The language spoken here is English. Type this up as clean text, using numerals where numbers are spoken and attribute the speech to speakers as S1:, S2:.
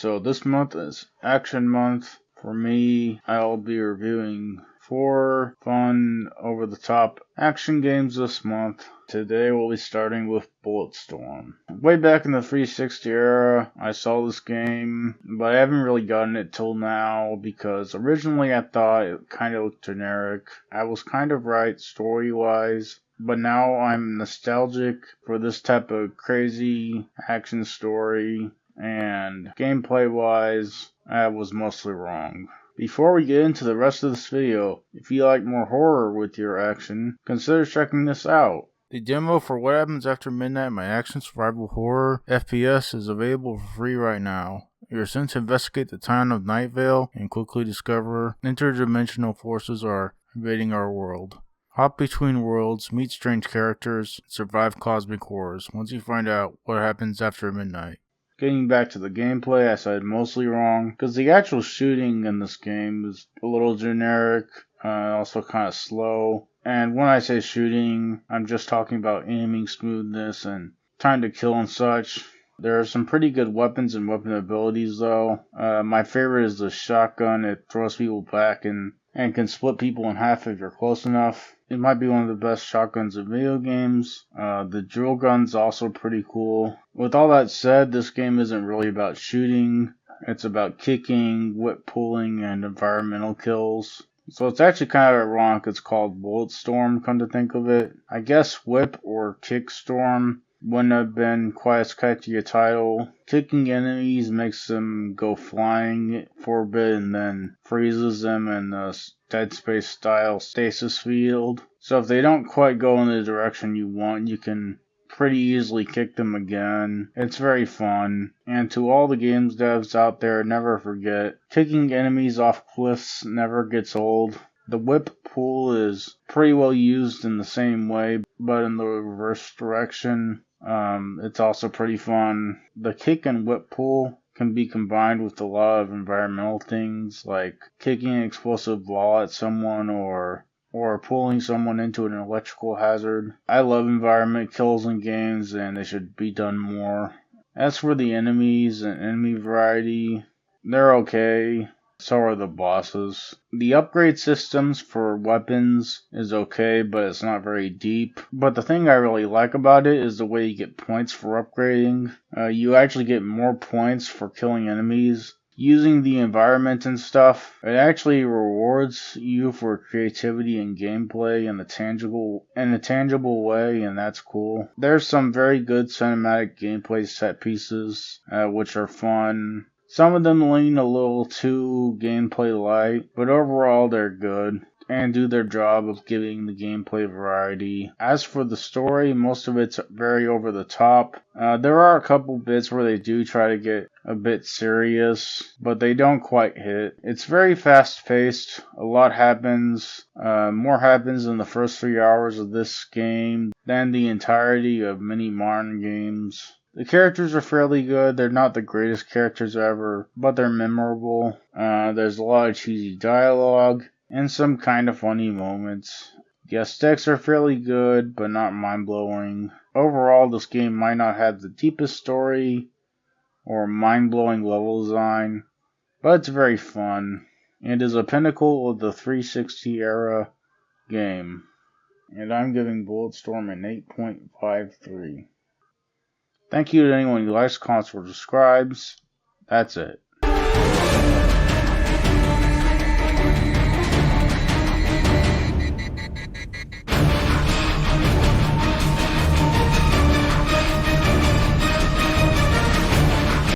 S1: So this month is Action Month. For me, I'll be reviewing 4 fun, over-the-top action games this month. Today we'll be starting with Bulletstorm. Way back in the 360 era, I saw this game, but I haven't really gotten it till now because originally I thought it kind of looked generic. I was kind of right story-wise, but now I'm nostalgic for this type of crazy action story. And gameplay-wise, I was mostly wrong. Before we get into the rest of this video, if you like more horror with your action, consider checking this out. The demo for What Happens After Midnight, my action survival horror FPS, is available for free right now. You're sent to investigate the town of Night Vale and quickly discover interdimensional forces are invading our world. Hop between worlds, meet strange characters, and survive cosmic horrors once you find out what happens after midnight. Getting back to the gameplay, I said mostly wrong, because the actual shooting in this game is a little generic, also kind of slow. And when I say shooting, I'm just talking about aiming smoothness and time to kill and such. There are some pretty good weapons and weapon abilities though. My favorite is the shotgun. It throws people back and can split people in half if you're close enough. It might be one of the best shotguns in video games. The drill gun's also pretty cool. With all that said, this game isn't really about shooting. It's about kicking, whip pulling, and environmental kills. So it's actually kind of ironic it's called Bulletstorm, come to think of it. I guess whip or kick storm wouldn't have been quite as catchy a title. Kicking enemies makes them go flying for a bit and then freezes them in a Dead Space style stasis field. So if they don't quite go in the direction you want, you can pretty easily kick them again. It's very fun. And to all the games devs out there, never forget, kicking enemies off cliffs never gets old. The whip pull is pretty well used in the same way, but in the reverse direction. It's also pretty fun. The kick and whip pull can be combined with a lot of environmental things like kicking an explosive ball at someone or pulling someone into an electrical hazard. I love environment kills in games and they should be done more. As for the enemies and enemy variety, they're okay. So are the bosses. The upgrade systems for weapons is okay, but it's not very deep. But the thing I really like about it is the way you get points for upgrading. You actually get more points for killing enemies. Using the environment and stuff, it actually rewards you for creativity and gameplay in a tangible way, and that's cool. There's some very good cinematic gameplay set pieces, which are fun. Some of them lean a little too gameplay light, but overall they're good and do their job of giving the gameplay variety. As for the story, most of it's very over the top. There are a couple bits where they do try to get a bit serious, but they don't quite hit. It's very fast paced. A lot happens. More happens in the first 3 hours of this game than the entirety of many modern games. The characters are fairly good. They're not the greatest characters ever, but they're memorable. There's a lot of cheesy dialogue and some kind of funny moments. The aesthetics are fairly good, but not mind-blowing. Overall, this game might not have the deepest story or mind-blowing level design, but it's very fun. It is a pinnacle of the 360 era game. And I'm giving Bulletstorm an 8.53. Thank you to anyone who likes, comments, or subscribes. That's it.